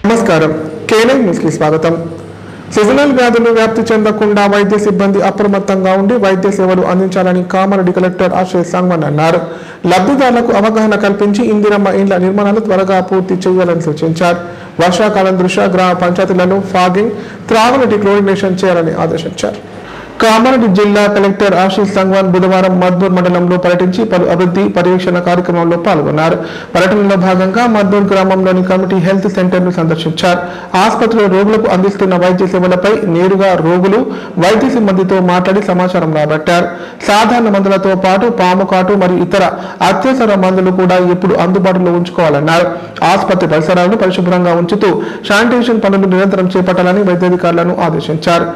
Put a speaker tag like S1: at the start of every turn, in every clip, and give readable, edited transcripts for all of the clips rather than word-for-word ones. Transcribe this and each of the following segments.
S1: నమస్కారం KNN news కి స్వాగతం. సీజనల్ వ్యాధులు వ్యాప్తి చెందకుండా వైద్య సిబ్బంది అప్రమత్తంగా ఉండి వైద్య సేవలు అందించాలని కామారెడ్డి కలెక్టర్ ఆశీష్ సంగ్వాన్ అన్నారు. లబ్ధిదారులకు అవగాహన కల్పించి ఇందిరమ్మ ఇండ్ల నిర్మాణాలు త్వరగా పూర్తి చేయాలని సూచించారు. వర్షాకాలం దృష్ట్యా గ్రామ పంచాయతీలలో ఫాగింగ్, త్రాగునీటి క్లోరినేషన్ చేయాలని ఆదేశించారు. కామారెడ్డి జిల్లా కలెక్టర్ ఆశీష్ సంగ్వాన్ బుధవారం మద్దూర్ మండలంలో పర్యటించి పలు అభివృద్ధి పర్యవేక్షణ కార్యక్రమంలో పాల్గొన్నారు. పర్యటనలో భాగంగా మద్దూర్ గ్రామంలోని కమిటీ హెల్త్ సెంటర్ను సందర్శించారు. ఆసుపత్రిలో రోగులకు అందిస్తున్న వైద్య సేవలపై నేరుగా రోగులు వైద్య సిబ్బందితో మాట్లాడి సమాచారం రాబట్టారు. సాధారణ మందులతో పాటు పాము కాటు మరియు ఇతర అత్యవసర మందులు కూడా ఎప్పుడు అందుబాటులో ఉంచుకోవాలన్నారు. ఆసుపత్రి పరిసరాలను పరిశుభ్రంగా ఉంచుతూ శానిటేషన్ పనులు నిరంతరం చేపట్టాలని వైద్యాధికారులను ఆదేశించారు.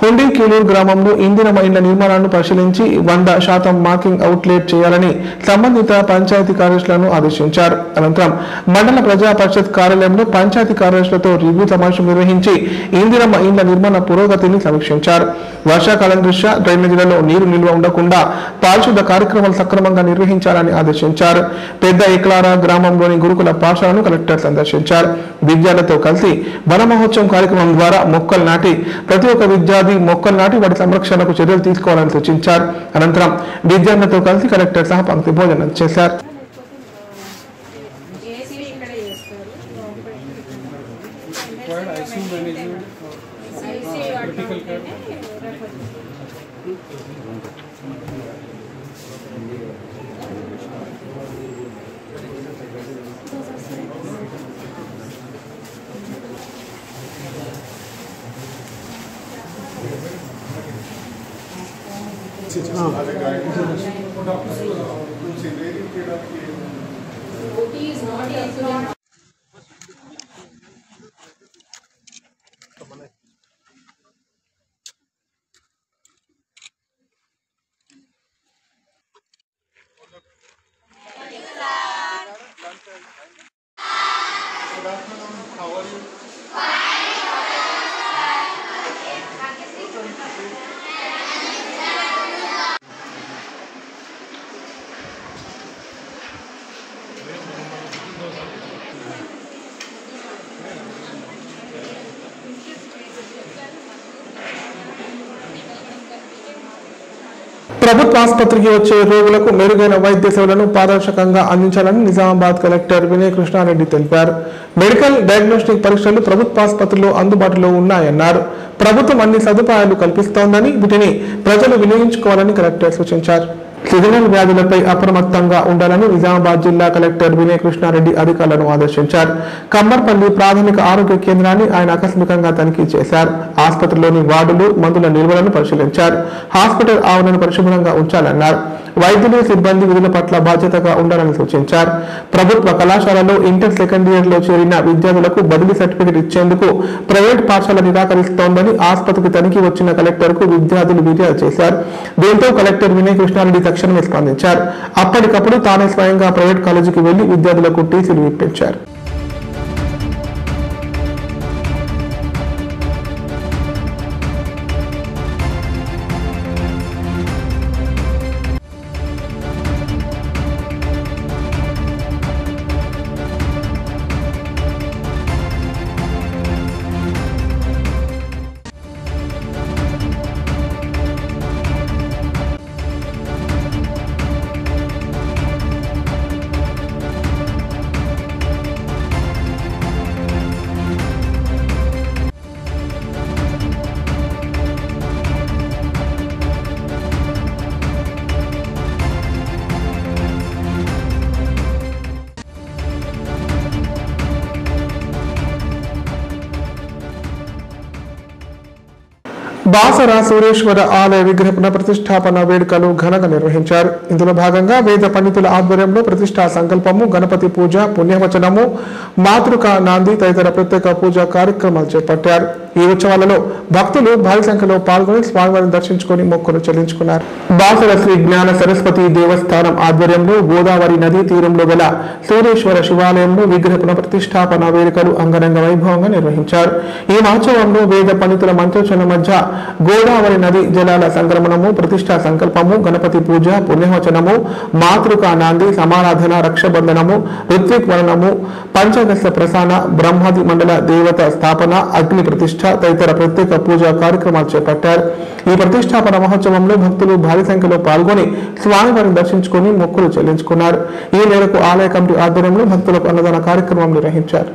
S1: హుండీ కీలూరు గ్రామంలో ఇందిరమ్మ ఇండ్ల నిర్మాణాలను పరిశీలించి 100% మార్కింగ్ అవుట్లెట్ చేయాలని సంబంధిత పంచాయతీ కార్యదర్శులను ఆదేశించారు. అనంతరం మండల ప్రజా పరిషత్ కార్యాలయంలో పంచాయతీ కార్యదర్శులతో రివ్యూ సమావేశం నిర్వహించి ఇందిరమ్మ ఇండ్ల నిర్మాణ పురోగతిని సమీక్షించారు. వర్షాకాలం దృష్ట్యా డ్రైనేజీలలో నీరు నిల్వ ఉండకుండా పారిశుద్ధ కార్యక్రమాలు సక్రమంగా నిర్వహించాలని ఆదేశించారు. పెద్ద ఎక్లారా గ్రామంలోని గురుకుల పాఠశాలను కలెక్టర్ సందర్శించారు. విద్యార్థులతో కలిసి వన మహోత్సవం కార్యక్రమం ద్వారా మొక్కలు నాటి ప్రతి ఒక్క విద్యార్థి మొక్కలు నాటి వాటి సంరక్షణకు చర్యలు తీసుకోవాలని సూచించారు. అనంతరం విద్యార్థులతో కలిసి కలెక్టర్ సహా పంక్తి భోజనం చేశారు. ప్రభుత్వ ఆసుపత్రికి వచ్చే రోగులకు మెరుగైన వైద్య సేవలను పారదర్శకంగా అందించాలని నిజామాబాద్ కలెక్టర్ వినయ్ కృష్ణారెడ్డి తెలిపారు. మెడికల్ డయాగ్నోస్టిక్ పరీక్షలు ప్రభుత్వ ఆసుపత్రుల్లో అందుబాటులో ఉన్నాయన్నారు. ప్రభుత్వం అన్ని సదుపాయాలు కల్పిస్తోందని వీటిని ప్రజలు వినియోగించుకోవాలని కలెక్టర్ సూచించారు. సీజనల్ వ్యాధులపై అప్రమత్తంగా ఉండాలని నిజామాబాద్ జిల్లా కలెక్టర్ వినయ్ కృష్ణారెడ్డి అధికారులను ఆదేశించారు. కమ్మర్పల్లి ప్రాథమిక ఆరోగ్య కేంద్రాన్ని ఆయన ఆకస్మికంగా తనిఖీ చేశారు. ఆసుపత్రిలోని వార్డులు, మందుల నిల్వలను పరిశీలించారు. హాస్పిటల్ ఆవరణను పరిశుభ్రంగా ఉంచాలన్నారు. వైద్యులు, సిబ్బంది విధుల పట్ల బాధ్యతగా ఉండాలని సూచించారు. ప్రభుత్వ కళాశాలలో ఇంటర్ సెకండ్ ఇయర్ లో చేరిన విద్యార్థులకు బదిలీ సర్టిఫికెట్ ఇచ్చేందుకు ప్రైవేట్ పాఠశాల నిరాకరిస్తోందని ఆసుపత్రికి తనిఖీ వచ్చిన కలెక్టర్ కు విద్యార్థులు ఫిర్యాదు చేశారు. దీంతో కలెక్టర్ వినయ్ కృష్ణారెడ్డి తక్షణమే స్పందించారు. అప్పటికప్పుడు తానే స్వయంగా ప్రైవేట్ కాలేజీకి వెళ్లి విద్యార్థులకు టీసీలు ఇప్పించారు. బాసర సూరేశ్వర ఆలయ విగ్రహ పునఃప్రతిష్ఠాపన వేడుకలు ఘనంగా నిర్వహించారు. ఇందులో భాగంగా వేద పండితుల ఆధ్వర్యంలో ప్రతిష్ఠా సంకల్పము, గణపతి పూజ, పుణ్యవచనము, మాతృకా నాంది తదితర ప్రత్యేక పూజా కార్యక్రమాలు చేపట్టారు. ఈ ఉత్సవాలలో భక్తులు భారీ సంఖ్యలో పాల్గొని స్వామివారిని దర్శించుకుని మొక్కులు చెల్లించుకున్నారు. బాసర శ్రీ జ్ఞాన సరస్వతి దేవస్థానం ఆధ్వర్యంలో గోదావరి నదీ తీరంలో గల సూరేశ్వర శివాలయంలో విగ్రహ పునఃప్రతిష్ఠాపన వేడుకలు అంగరంగ వైభవంగా నిర్వహించారు. ఈ మహోత్సవంలో వేద పండితుల మంత్రోచ్చరణ మధ్య గోదావరి నది జలాల సంక్రమణము, ప్రతిష్ఠా సంకల్పము, గణపతి పూజ, పుణ్యవచనము, మాతృకా నాంది, సమారాధన, రక్షబంధనము, ఋత్విక్ వర్ణము, పంచ పంచగస్య ప్రసాన, బ్రహ్మాది మండల దేవత స్థాపన, అగ్ని ప్రతిష్ఠ తదితర ప్రత్యేక పూజా కార్యక్రమాలు చేపట్టారు. ఈ ప్రతిష్టాపన మహోత్సవంలో భక్తులు భారీ సంఖ్యలో పాల్గొని స్వామివారిని దర్శించుకుని మొక్కులు చెల్లించుకున్నారు. ఈ మేరకు ఆలయ కమిటీ ఆధ్వర్యంలో భక్తులకు అన్నదాన కార్యక్రమం నిర్వహించారు.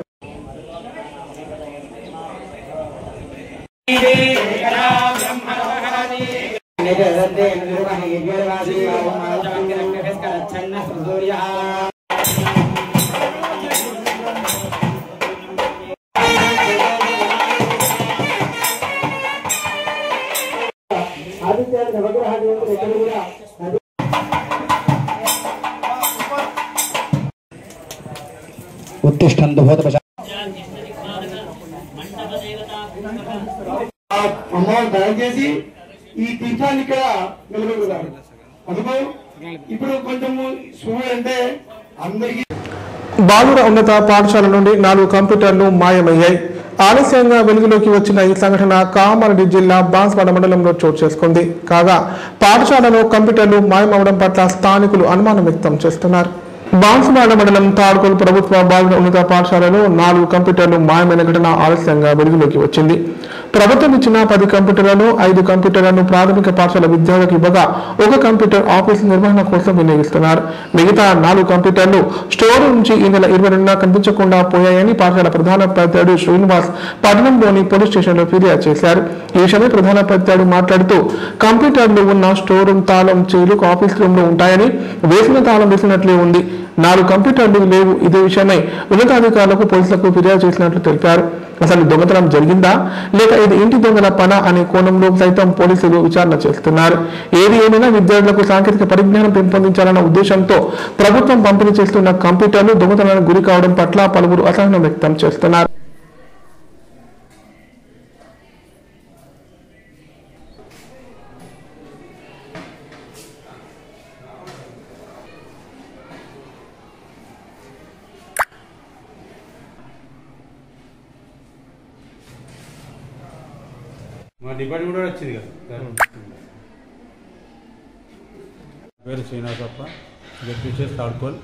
S2: దయచేసి ఈ తీర్థాన్ని ఇక్కడ నిలబెడతారు. అందుకు ఇప్పుడు కొంచెం అంటే అందరికీ
S1: బాలుర ఉన్నత పాఠశాల నుండి 4 కంప్యూటర్లు మాయమయ్యాయి. ఆలస్యంగా వెలుగులోకి వచ్చిన ఈ సంఘటన కామారెడ్డి జిల్లా బాన్స్వాడ మండలంలో చోటు చేసుకుంది. కాగా పాఠశాలలో కంప్యూటర్లు మాయమవడం పట్ల స్థానికులు అనుమానం వ్యక్తం చేస్తున్నారు. బాన్స్వాడ మండలం తాడ్కోల్ ప్రభుత్వ బాలుర ఉన్నత పాఠశాలలో 4 కంప్యూటర్లు మాయమైన ఘటన ఆలస్యంగా వెలుగులోకి వచ్చింది. ప్రభుత్వం ఇచ్చిన 10 కంప్యూటర్లను 5 కంప్యూటర్లను ప్రాథమిక పాఠశాల విద్యార్థులకు ఇవ్వగా 1 కంప్యూటర్ ఆఫీసు నిర్వహణ కోసం వినియోగిస్తున్నారు. మిగతా 4 కంప్యూటర్లు స్టోర్ నుంచి ఈ నెల 22న కనిపించకుండా పోయాయని పాఠశాల ప్రధానోపాధ్యాయుడు శ్రీనివాస్ పట్టణంలోని పోలీస్ స్టేషన్లో ఫిర్యాదు చేశారు. ఈ విషయమై ప్రధానోపాధ్యాయుడు మాట్లాడుతూ కంప్యూటర్లు ఉన్న స్టోర్ రూమ్ తాళం చేలు ఆఫీస్ రూమ్ లో ఉంటాయని వేసిన తాళం వేసినట్లే ఉంది. 4 కంప్యూటర్లు లేవు. ఇదే విషయమై ఉన్నతాధికారులకు పోలీసులకు ఫిర్యాదు చేసినట్లు తెలిపారు. అసలు దొంగతనం జరిగిందా లేక ఇది ఇంటి దొంగల పన అనే కోణంలో సైతం పోలీసులు విచారణ చేస్తున్నారు. ఏది ఏమైనా విద్యార్థులకు సాంకేతిక పరిజ్ఞానం పెంపొందించాలన్న ఉద్దేశంతో ప్రభుత్వం పంపిణీ చేస్తున్న కంప్యూటర్లు దొంగతనానికి గురి కావడం పట్ల పలువురు అసహనం వ్యక్తం చేస్తున్నారు.
S3: మా డిపార్ట్మెంట్ కూడా వచ్చింది కదా. పేరు శ్రీనివాసప్ప, జడ్పీసీఎస్ తాడ్కోల్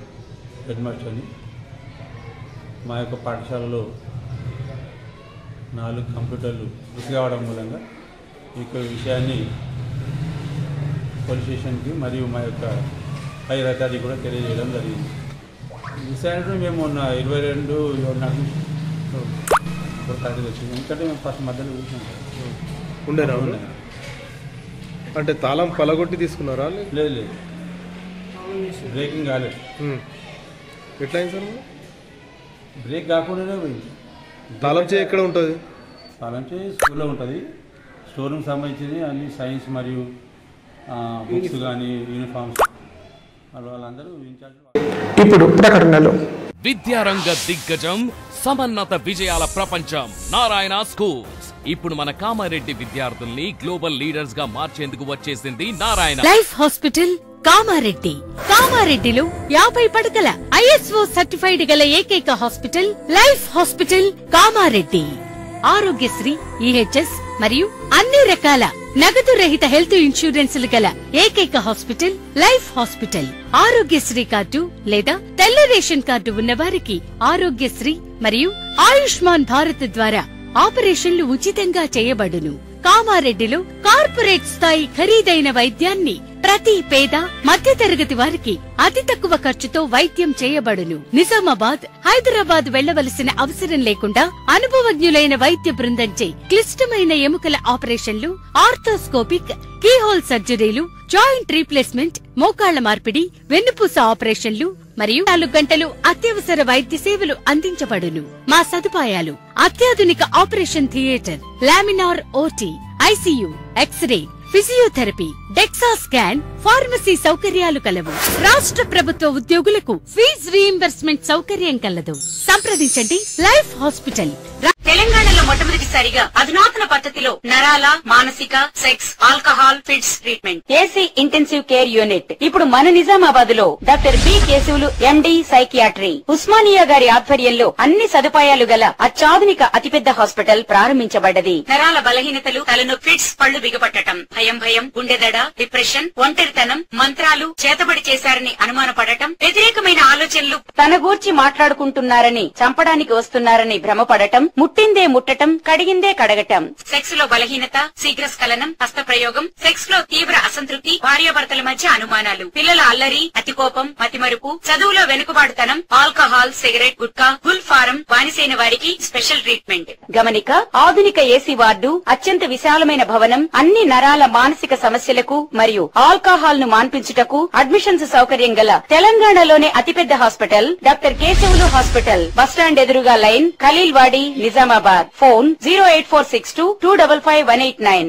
S3: హెడ్ మాస్టర్ అని. మా యొక్క పాఠశాలలో 4 కంప్యూటర్లు వృద్ధి కావడం మూలంగా ఈ విషయాన్ని పోలీస్ స్టేషన్కి మరియు మా యొక్క పై రథాది కూడా తెలియజేయడం జరిగింది. విషయాన్ని మేము మొన్న 22 కరెక్ట్గా వచ్చింది. ఎందుకంటే మేము ఫస్ట్ మధ్యలో చూసినాం
S4: ఉండేనా. అంటే తాళం పలగొట్టి తీసుకున్నారా?
S3: లేదు లేదు, బ్రేకింగ్ కాలేదు.
S4: ఎట్లా అయింది సార్?
S3: బ్రేక్ కాకుండానే పోయింది.
S4: తాళం చేయి ఎక్కడ ఉంటుంది?
S3: తాళం చేయి స్కూల్లో ఉంటుంది. స్టోర్ రూమ్ సంబంధించి అన్ని సైన్స్ మరియు బుక్స్ కానీ యూనిఫామ్స్ వాళ్ళందరూ ఇన్ఛార్జ్.
S1: ఇప్పుడు ప్రకటనలు.
S5: విద్యారంగ దిగ్గజం, సమన్నత విజయాల ప్రపంచం నారాయణ స్కూల్స్. ఇప్పుడు మన కామారెడ్డి విద్యార్థుల్ని గ్లోబల్ లీడర్స్ గా మార్చేందుకు వచ్చేసింది నారాయణ
S6: లైఫ్ హాస్పిటల్ కామారెడ్డి. కామారెడ్డిలో 50 పడకల ISO సర్టిఫైడ్ గల ఏకైక hospital life hospital Kamareddy. Aarogyasri, EHS మరియు అన్ని రకాల నగదు రహిత హెల్త్ ఇన్సూరెన్సులు గల ఏకైక hospital life hospital. Aarogyasri card లేదా తెల్ల రేషన్ కార్డు ఉన్న వారికి ఆరోగ్యశ్రీ మరియు ఆయుష్మాన్ భారత్ ద్వారా ఆపరేషన్లు ఉచితంగా చేయబడును. కామారెడ్డిలో కార్పొరేట్ స్థాయి ఖరీదైన వైద్యాన్ని ప్రతి పేద మధ్యతరగతి వారికి అతి తక్కువ ఖర్చుతో వైద్యం చేయబడును. నిజామాబాద్, హైదరాబాద్ వెళ్లవలసిన అవసరం లేకుండా అనుభవజ్ఞులైన వైద్య బృందంచే క్లిష్టమైన ఎముకల ఆపరేషన్లు, ఆర్థోస్కోపిక్, కీహోల్ సర్జరీలు, జాయింట్ రీప్లేస్మెంట్, మోకాళ్ల మార్పిడి, వెన్నుపూస ఆపరేషన్లు మరియు 4 గంటలు అత్యవసర వైద్య సేవలు అందించబడును. మా సదుపాయాలు: అత్యాధునిక operation theatre, laminar OT, ICU, x-ray, physiotherapy, DEXA scan, pharmacy సౌకర్యాలు కలవు. రాష్ట్ర ప్రభుత్వ ఉద్యోగులకు ఫీజు రీయింబర్స్మెంట్ సౌకర్యం కలదు. సంప్రదించండి లైఫ్ హాస్పిటల్. తెలంగాణలో మొట్టమొదటి
S7: మొదటిసారిగా అధునాతన పద్ధతిలో నరాల, మానసిక, sex, alcohol, fits treatment. AC intensive care unit ఇప్పుడు మన నిజామాబాద్ లో doctor B Keshavulu MD psychiatry, Osmania గారి ఆధ్వర్యంలో అన్ని సదుపాయాలు గల అత్యాధునిక అతిపెద్ద హాస్పిటల్ ప్రారంభించబడ్డది. నరాల బలహీనతలు, తలనొప్పి, ఫిట్స్, పళ్లు బిగపట్టడం, భయం, గుండెదడ, డిప్రెషన్, ఒంటరితనం, మంత్రాలు చేతబడి చేశారని అనుమానపడటం, వ్యతిరేకమైన ఆలోచనలు, తన గూర్చి మాట్లాడుకుంటున్నారని, చంపడానికి వస్తున్నారని భ్రమపడటం, ముట్టిందే ముట్టటం, కడిగిందే కడగటం, సెక్స్ లో బలహీనత, శీఘ్రస్ఖలనం, హస్తప్రయోగం, సెక్స్ లో తీవ్ర అసంతృప్తి, భార్యాభర్తల మధ్య అనుమానాలు, పిల్లల అల్లరి, అతికోపం, మతిమరుపు, చదువులో వెనుకబాటుతనం, alcohol, cigarette, gutka, Gul form బానిసైన వారికి స్పెషల్ ట్రీట్మెంట్. గమనిక, ఆధునిక ఏసీ వార్డు, అత్యంత విశాలమైన భవనం, అన్ని నరాల మానసిక సమస్యలకు మరియు ఆల్కహాల్ ను మాన్పించుటకు అడ్మిషన్స్ సౌకర్యం గల తెలంగాణలోనే అతిపెద్ద hospital doctor Keshavulu hospital, bus stand ఎదురుగా line, Khaleelwadi, Nizamabad. Phone 08462255189.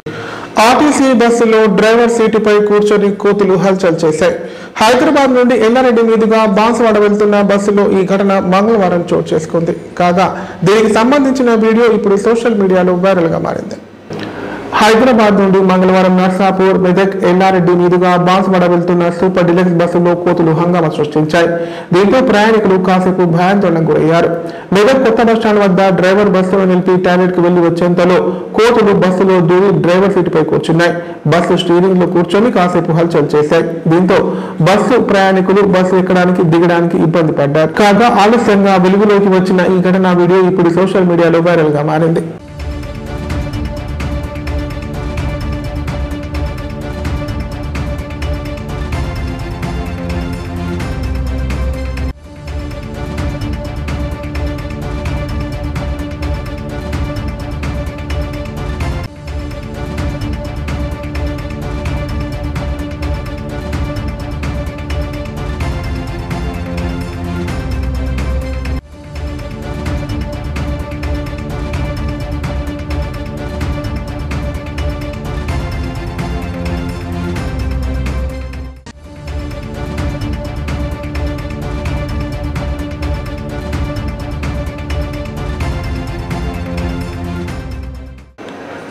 S1: RTC బస్సులో డ్రైవర్ సీటుపై కూర్చొని కోతులు హల్చల్ చేశాయి. హైదరాబాద్ నుండి ఎల్లారెడ్డి మీదుగా బాన్సువాడ వెళ్తున్న బస్సులో ఈ ఘటన మంగళవారం చోటు చేసుకుంది. కాగా దీనికి సంబంధించిన వీడియో ఇప్పుడు సోషల్ మీడియాలో వైరల్ గా మారింది. హైదరాబాద్ నుండి మంగళవారం నర్సాపూర్, మెదక్, ఎల్లారెడ్డి మీదుగా బాన్సువాడ వెళ్తున్న సూపర్ డిలక్స్ బస్సులో కోతులు హంగామా సృష్టించాయి. దీంతో ప్రయాణికులు కాసేపు భయాందోళనకు గురయ్యారు. మెదక్ కొత్త బస్టాండ్ వద్ద డ్రైవర్ బస్సులో నిలిపి టాయిలెట్ కు వెళ్లి వచ్చేంతలో కోతులు బస్సులో దూరి డ్రైవర్ సీటుపై కూర్చున్నాయి. బస్సు స్టీరింగ్ లో కూర్చొని కాసేపు హల్చల్ చేశాయి. దీంతో బస్సు ప్రయాణికులు బస్సు ఎక్కడానికి దిగడానికి ఇబ్బంది పడ్డారు. కాగా ఆలస్యంగా వెలుగులోకి వచ్చిన ఈ ఘటన వీడియో ఇప్పుడు సోషల్ మీడియాలో వైరల్ గా మారింది.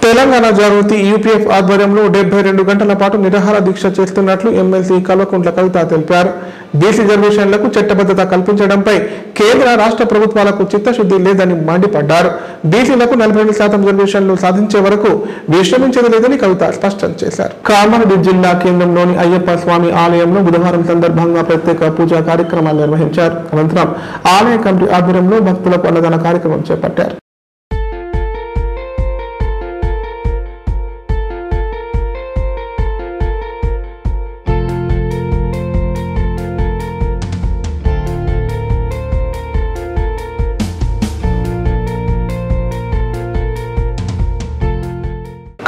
S1: తెలంగాణ జాగృతి యూపీఎఫ్ ఆధ్వర్యంలో 72 గంటల పాటు నిరాహార దీక్ష చేస్తున్నట్లు ఎమ్మెల్సీ కల్వకుంట్ల కవిత తెలిపారు. బీసీ రిజర్వేషన్లకు చట్టబద్ధత కల్పించడంపై కేంద్ర రాష్ట్ర ప్రభుత్వాలకు చిత్తశుద్ధి లేదని మండిపడ్డారు. బీసీలకు 42% రిజర్వేషన్లు సాధించే వరకు విశ్రమించేది లేదని కవిత స్పష్టం చేశారు. కామారెడ్డి జిల్లా కేంద్రంలోని అయ్యప్ప స్వామి ఆలయంలో బుధవారం సందర్భంగా ప్రత్యేక పూజా కార్యక్రమాలు నిర్వహించారు. అనంతరం ఆలయ కమిటీ ఆధ్వర్యంలో భక్తులకు అన్నదాన కార్యక్రమం చేపట్టారు.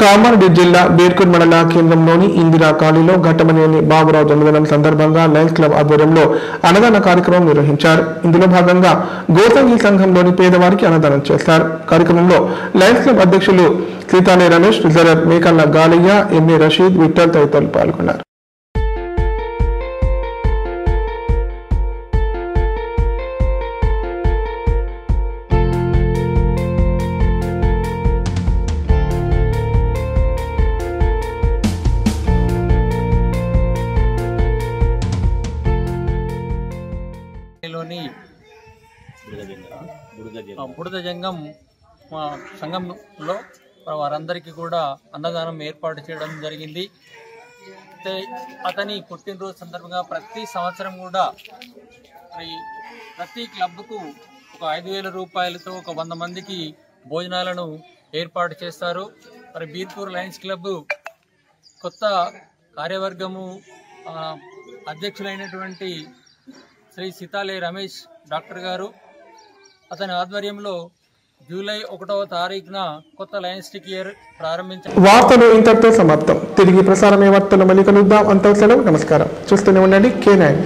S1: కామారెడ్డి జిల్లా బేర్కూర్ మండల కేంద్రంలోని ఇందిరా కాలనీలో ఘట్టమనేని బాబురావు జన్మదినం సందర్భంగా లయన్స్ క్లబ్ ఆధ్వర్యంలో అన్నదాన కార్యక్రమం నిర్వహించారు. ఇందులో భాగంగా గోసంగి సంఘంలోని పేదవారికి అన్నదానం చేశారు. కార్యక్రమంలో లయన్స్ క్లబ్ అధ్యక్షులు సీతానే రమేష్, ట్రెజరర్ మేకల్ల గాలయ్య, ఎంఏ రషీద్, విఠల్ తదితరులు పాల్గొన్నారు.
S8: బుడద జంగం సంఘంలో వారందరికీ కూడా అన్నదానం ఏర్పాటు చేయడం జరిగింది. అతని పుట్టినరోజు సందర్భంగా ప్రతి సంవత్సరం కూడా ప్రతి క్లబ్కు ఒక 5,000 రూపాయలతో ఒక 100 మందికి భోజనాలను ఏర్పాటు చేస్తారు. మరి బీర్పూర్ లయన్స్ క్లబ్ కొత్త కార్యవర్గము అధ్యక్షులైనటువంటి శ్రీ సీతాలే రమేష్ డాక్టర్ గారు, అతని ఆధ్వర్యంలో జూలై 1వ తారీఖున కొత్త లయన్స్ ఇయర్ ప్రారంభించారు.
S1: వార్తలు ఇంతటితో సమాప్తం. తిరిగి ప్రసారమే వార్తలు మళ్ళీ కలుద్దాం. అంతవరకు సెలవు. నమస్కారం. చూస్తూనే ఉండండి K9.